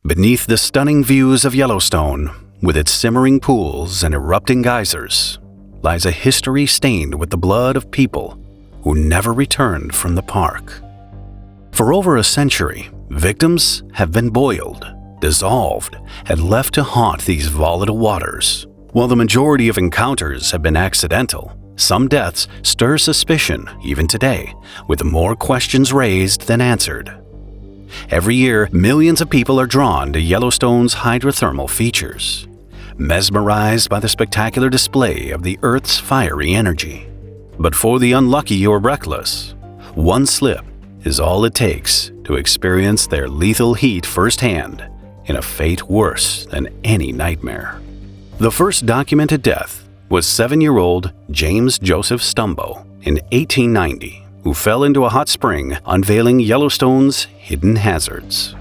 Beneath the stunning views of Yellowstone, with its simmering pools and erupting geysers, lies a history stained with the blood of people who never returned from the park. For over a century, victims have been boiled, dissolved, and left to haunt these volatile waters. While the majority of encounters have been accidental, some deaths stir suspicion even today, with more questions raised than answered. Every year, millions of people are drawn to Yellowstone's hydrothermal features, mesmerized by the spectacular display of the Earth's fiery energy. But for the unlucky or reckless, one slip is all it takes to experience their lethal heat firsthand in a fate worse than any nightmare. The first documented death was 7-year-old James Joseph Stumbo in 1890, who fell into a hot spring, unveiling Yellowstone's hidden hazards.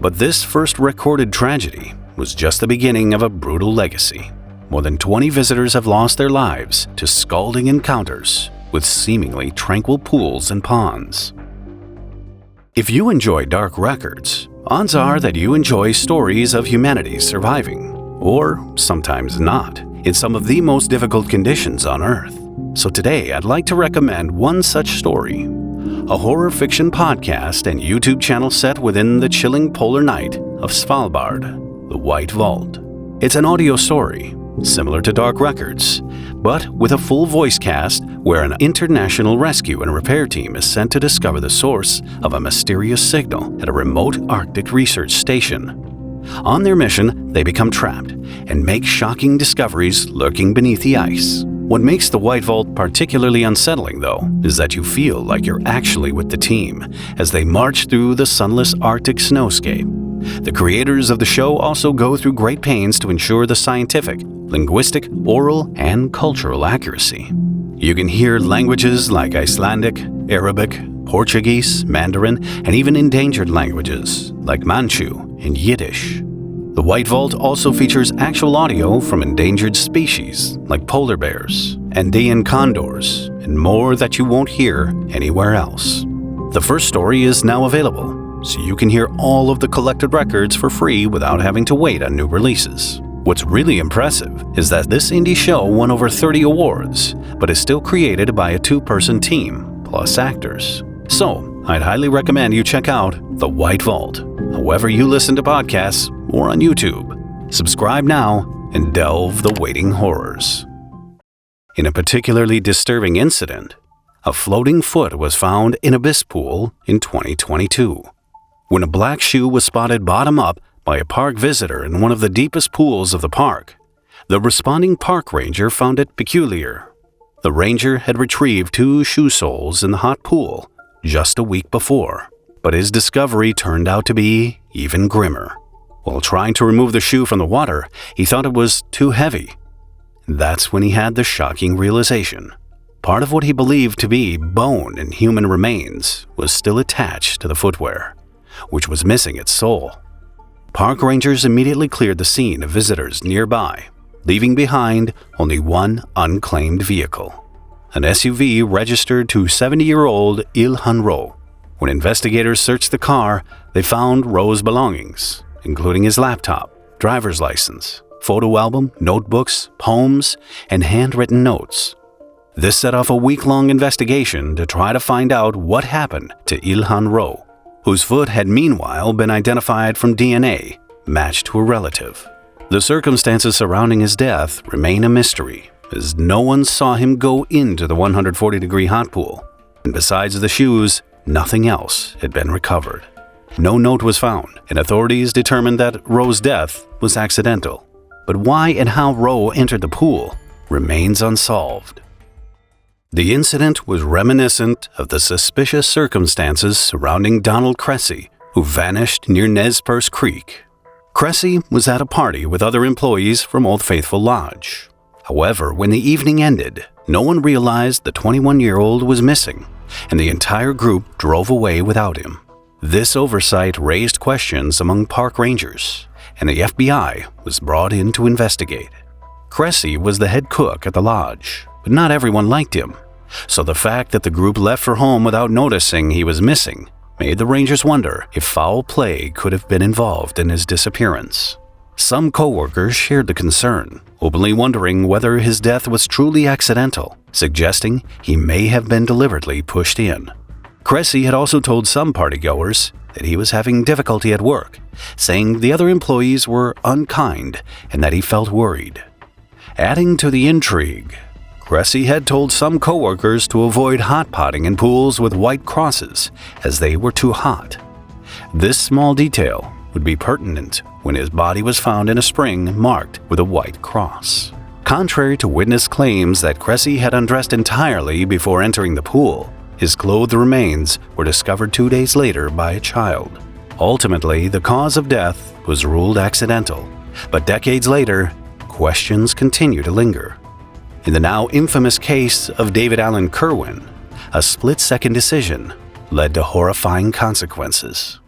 But this first recorded tragedy was just the beginning of a brutal legacy. More than 20 visitors have lost their lives to scalding encounters with seemingly tranquil pools and ponds. If you enjoy dark records, odds are that you enjoy stories of humanity surviving, or sometimes not, in some of the most difficult conditions on Earth. So today, I'd like to recommend one such story, a horror fiction podcast and YouTube channel set within the chilling polar night of Svalbard, the White Vault. It's an audio story, similar to Dark Records, but with a full voice cast where an international rescue and repair team is sent to discover the source of a mysterious signal at a remote Arctic research station. On their mission, they become trapped and make shocking discoveries lurking beneath the ice. What makes the White Vault particularly unsettling, though, is that you feel like you're actually with the team as they march through the sunless Arctic snowscape. The creators of the show also go through great pains to ensure the scientific, linguistic, oral, and cultural accuracy. You can hear languages like Icelandic, Arabic, Portuguese, Mandarin, and even endangered languages like Manchu and Yiddish. The White Vault also features actual audio from endangered species like polar bears, Andean condors, and more that you won't hear anywhere else. The first story is now available, so you can hear all of the collected records for free without having to wait on new releases. What's really impressive is that this indie show won over 30 awards, but is still created by a 2-person team, plus actors. So, I'd highly recommend you check out The White Vault, however you listen to podcasts or on YouTube. Subscribe now and delve the waiting horrors. In a particularly disturbing incident, a floating foot was found in Abyss Pool in 2022. When a black shoe was spotted bottom up by a park visitor in one of the deepest pools of the park, the responding park ranger found it peculiar. The ranger had retrieved 2 shoe soles in the hot pool just a week before, but his discovery turned out to be even grimmer. While trying to remove the shoe from the water, he thought it was too heavy. That's when he had the shocking realization. Part of what he believed to be bone and human remains was still attached to the footwear, which was missing its sole. Park rangers immediately cleared the scene of visitors nearby, leaving behind only one unclaimed vehicle, an SUV registered to 70-year-old Il-hun Ro. When investigators searched the car, they found Ro's belongings, including his laptop, driver's license, photo album, notebooks, poems, and handwritten notes. This set off a week-long investigation to try to find out what happened to Il-hun Ro, whose foot had meanwhile been identified from DNA matched to a relative. The circumstances surrounding his death remain a mystery, as no one saw him go into the 140-degree hot pool, and besides the shoes, nothing else had been recovered. No note was found, and authorities determined that Ro's death was accidental. But why and how Ro entered the pool remains unsolved. The incident was reminiscent of the suspicious circumstances surrounding Donald Cressy, who vanished near Nez Perce Creek. Cressy was at a party with other employees from Old Faithful Lodge. However, when the evening ended, no one realized the 21-year-old was missing, and the entire group drove away without him. This oversight raised questions among park rangers, and the FBI was brought in to investigate. Cressy was the head cook at the lodge, but not everyone liked him, so the fact that the group left for home without noticing he was missing made the Rangers wonder if foul play could have been involved in his disappearance. Some co-workers shared the concern, openly wondering whether his death was truly accidental, suggesting he may have been deliberately pushed in. Cressy had also told some partygoers that he was having difficulty at work, saying the other employees were unkind and that he felt worried. Adding to the intrigue, Cressy had told some co-workers to avoid hot potting in pools with white crosses as they were too hot. This small detail would be pertinent when his body was found in a spring marked with a white cross. Contrary to witness claims that Cressy had undressed entirely before entering the pool, his clothed remains were discovered 2 days later by a child. Ultimately, the cause of death was ruled accidental, but decades later, questions continue to linger. In the now infamous case of David Allen Kerwin, a split-second decision led to horrifying consequences.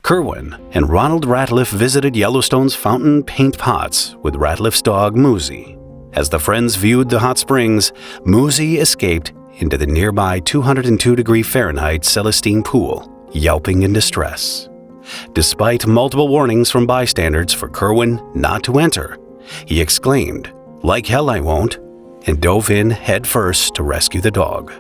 Kerwin and Ronald Ratliff visited Yellowstone's fountain paint pots with Ratliff's dog Moosey. As the friends viewed the hot springs, Moosey escaped into the nearby 202-degree Fahrenheit Celestine pool, yelping in distress. Despite multiple warnings from bystanders for Kerwin not to enter, he exclaimed, "Like hell I won't," and dove in headfirst to rescue the dog.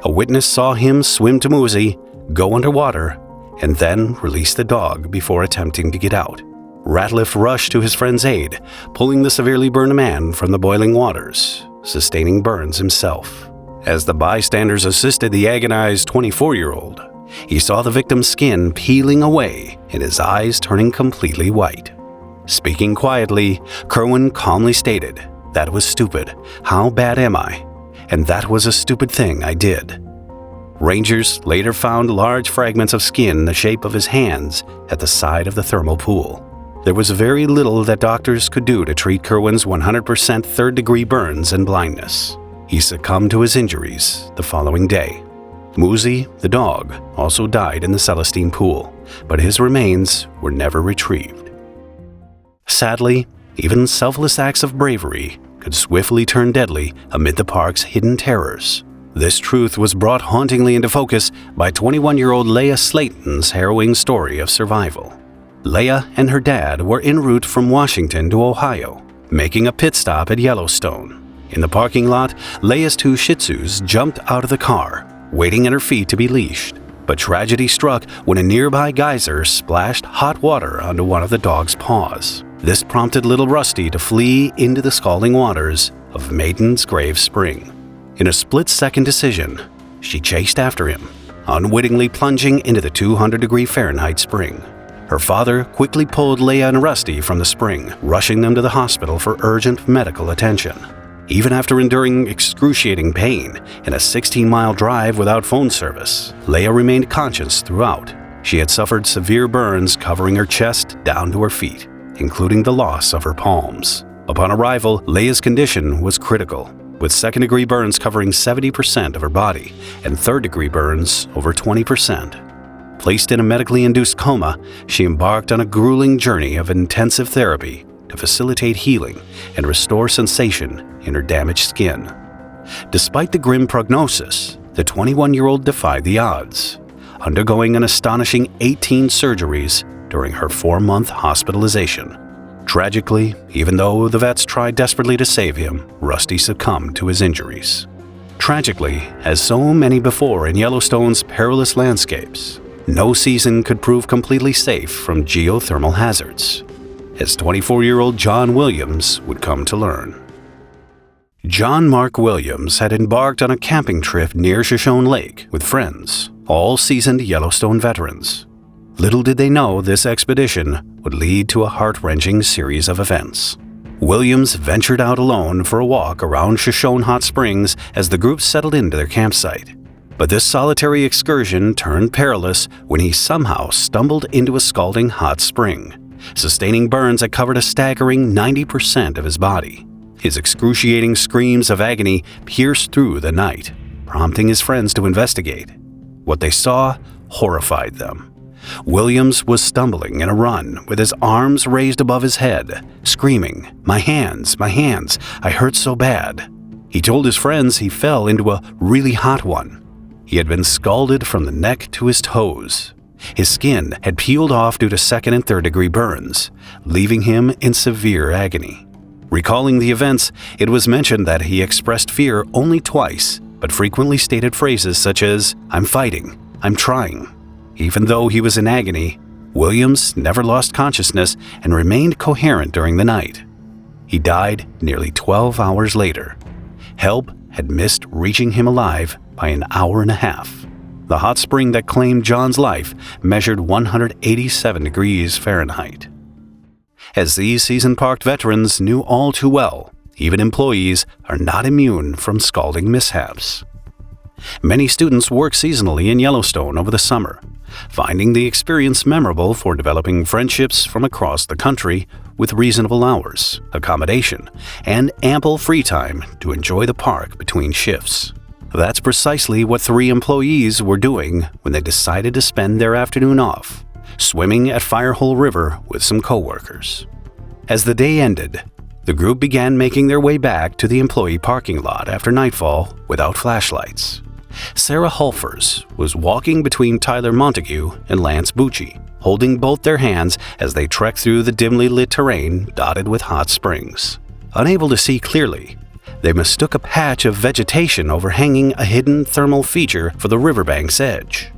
A witness saw him swim to Moosey, go underwater, and then release the dog before attempting to get out. Ratliff rushed to his friend's aid, pulling the severely burned man from the boiling waters, sustaining burns himself. As the bystanders assisted the agonized 24-year-old, he saw the victim's skin peeling away and his eyes turning completely white. Speaking quietly, Kerwin calmly stated, "That was stupid. How bad am I? And that was a stupid thing I did." Rangers later found large fragments of skin the shape of his hands at the side of the thermal pool. There was very little that doctors could do to treat Kerwin's 100% third-degree burns and blindness. He succumbed to his injuries the following day. Moosey, the dog, also died in the Celestine pool, but his remains were never retrieved. Sadly, even selfless acts of bravery could swiftly turn deadly amid the park's hidden terrors. This truth was brought hauntingly into focus by 21-year-old Leah Slayton's harrowing story of survival. Leah and her dad were en route from Washington to Ohio, making a pit stop at Yellowstone. In the parking lot, Leah's two Shih Tzus jumped out of the car, waiting at her feet to be leashed. But tragedy struck when a nearby geyser splashed hot water onto one of the dog's paws. This prompted little Rusty to flee into the scalding waters of Maiden's Grave Spring. In a split-second decision, she chased after him, unwittingly plunging into the 200-degree Fahrenheit spring. Her father quickly pulled Leah and Rusty from the spring, rushing them to the hospital for urgent medical attention. Even after enduring excruciating pain and a 16-mile drive without phone service, Leah remained conscious throughout. She had suffered severe burns covering her chest down to her feet, including the loss of her palms. Upon arrival, Leah's condition was critical, with second-degree burns covering 70% of her body and third-degree burns over 20%. Placed in a medically induced coma, she embarked on a grueling journey of intensive therapy to facilitate healing and restore sensation in her damaged skin. Despite the grim prognosis, the 21-year-old defied the odds, undergoing an astonishing 18 surgeries during her 4-month hospitalization. Tragically, even though the vets tried desperately to save him, Rusty succumbed to his injuries. Tragically, as so many before in Yellowstone's perilous landscapes, no season could prove completely safe from geothermal hazards, as 24-year-old John Williams would come to learn. John Mark Williams had embarked on a camping trip near Shoshone Lake with friends, all seasoned Yellowstone veterans. Little did they know this expedition would lead to a heart-wrenching series of events. Williams ventured out alone for a walk around Shoshone Hot Springs as the group settled into their campsite. But this solitary excursion turned perilous when he somehow stumbled into a scalding hot spring, sustaining burns that covered a staggering 90% of his body. His excruciating screams of agony pierced through the night, prompting his friends to investigate. What they saw horrified them. Williams was stumbling in a run with his arms raised above his head, screaming, my hands, I hurt so bad." He told his friends he fell into a really hot one. He had been scalded from the neck to his toes. His skin had peeled off due to second and third-degree burns, leaving him in severe agony. Recalling the events, it was mentioned that he expressed fear only twice, but frequently stated phrases such as, "I'm fighting, I'm trying." Even though he was in agony, Williams never lost consciousness and remained coherent during the night. He died nearly 12 hours later. Help had missed reaching him alive by an hour and a half. The hot spring that claimed John's life measured 187 degrees Fahrenheit. As these seasoned park veterans knew all too well, even employees are not immune from scalding mishaps. Many students work seasonally in Yellowstone over the summer, finding the experience memorable for developing friendships from across the country with reasonable hours, accommodation, and ample free time to enjoy the park between shifts. That's precisely what 3 employees were doing when they decided to spend their afternoon off, swimming at Firehole River with some coworkers. As the day ended, the group began making their way back to the employee parking lot after nightfall without flashlights. Sarah Hulfers was walking between Tyler Montague and Lance Bucci, holding both their hands as they trekked through the dimly lit terrain dotted with hot springs. Unable to see clearly, they mistook a patch of vegetation overhanging a hidden thermal feature for the riverbank's edge.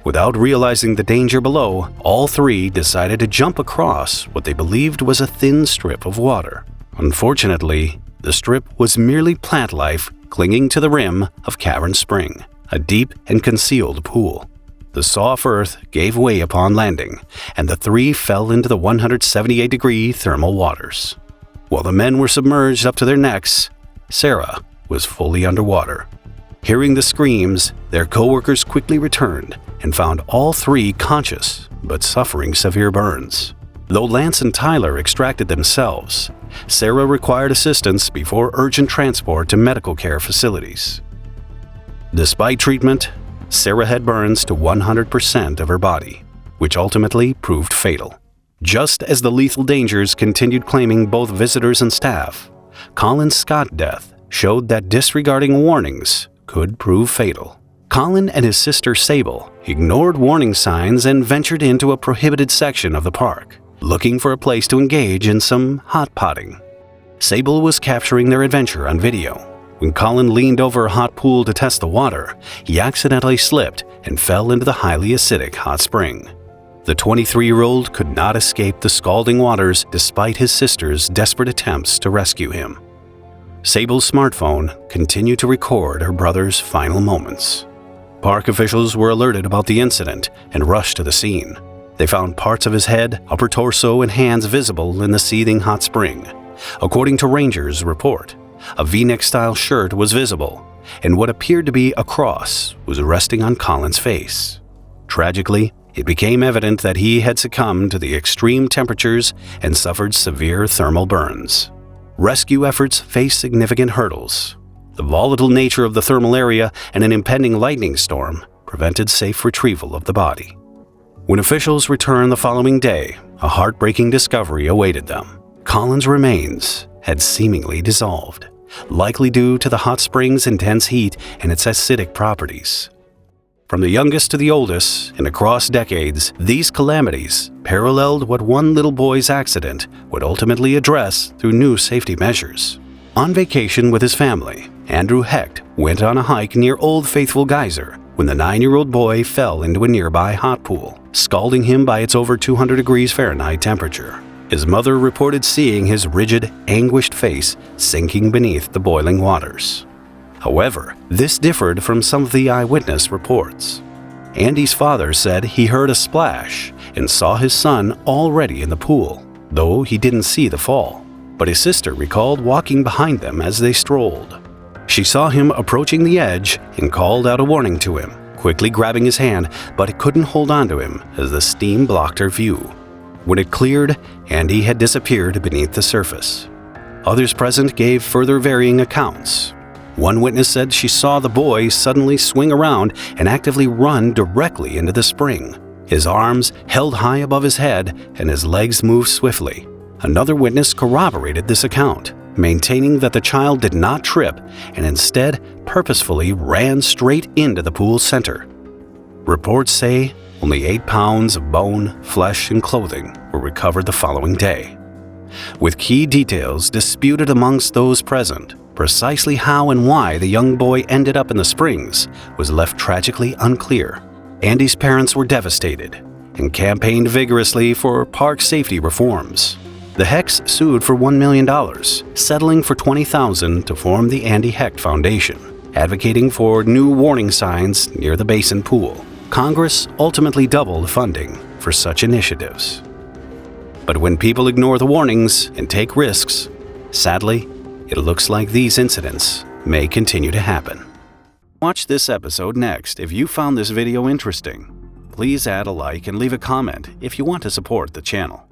Without realizing the danger below, all 3 decided to jump across what they believed was a thin strip of water. Unfortunately, the strip was merely plant life clinging to the rim of Cavern Spring, a deep and concealed pool. The soft earth gave way upon landing, and the 3 fell into the 178-degree thermal waters. While the men were submerged up to their necks, Sarah was fully underwater. Hearing the screams, their coworkers quickly returned and found all 3 conscious but suffering severe burns. Though Lance and Tyler extracted themselves, Sarah required assistance before urgent transport to medical care facilities. Despite treatment, Sarah had burns to 100% of her body, which ultimately proved fatal. Just as the lethal dangers continued claiming both visitors and staff, Colin's Scott death showed that disregarding warnings could prove fatal. Colin and his sister Sable ignored warning signs and ventured into a prohibited section of the park, looking for a place to engage in some hot potting. Sable was capturing their adventure on video. When Colin leaned over a hot pool to test the water, he accidentally slipped and fell into the highly acidic hot spring. The 23-year-old could not escape the scalding waters despite his sister's desperate attempts to rescue him. Sable's smartphone continued to record her brother's final moments. Park officials were alerted about the incident and rushed to the scene. They found parts of his head, upper torso, and hands visible in the seething hot spring. According to Rangers' report, a V-neck style shirt was visible, and what appeared to be a cross was resting on Colin's face. Tragically, it became evident that he had succumbed to the extreme temperatures and suffered severe thermal burns. Rescue efforts faced significant hurdles. The volatile nature of the thermal area and an impending lightning storm prevented safe retrieval of the body. When officials returned the following day, a heartbreaking discovery awaited them. Colin's remains had seemingly dissolved, likely due to the hot spring's intense heat and its acidic properties. From the youngest to the oldest, and across decades, these calamities paralleled what one little boy's accident would ultimately address through new safety measures. On vacation with his family, Andrew Hecht went on a hike near Old Faithful Geyser when the 9-year-old boy fell into a nearby hot pool, scalding him by its over 200 degrees Fahrenheit temperature. His mother reported seeing his rigid, anguished face sinking beneath the boiling waters. However, this differed from some of the eyewitness reports. Andy's father said he heard a splash and saw his son already in the pool, though he didn't see the fall. But his sister recalled walking behind them as they strolled. She saw him approaching the edge and called out a warning to him, quickly grabbing his hand, but couldn't hold on to him as the steam blocked her view. When it cleared, Andy had disappeared beneath the surface. Others present gave further varying accounts. One witness said she saw the boy suddenly swing around and actively run directly into the spring. His arms held high above his head and his legs moved swiftly. Another witness corroborated this account, maintaining that the child did not trip and instead purposefully ran straight into the pool's center. Reports say only 8 pounds of bone, flesh, and clothing were recovered the following day. With key details disputed amongst those present, precisely how and why the young boy ended up in the springs was left tragically unclear. Andy's parents were devastated and campaigned vigorously for park safety reforms. The Hecks sued for $1 million, settling for $20,000 to form the Andy Hecht Foundation, advocating for new warning signs near the basin pool. Congress ultimately doubled funding for such initiatives. But when people ignore the warnings and take risks, sadly, it looks like these incidents may continue to happen. Watch this episode next if you found this video interesting. Please add a like and leave a comment if you want to support the channel.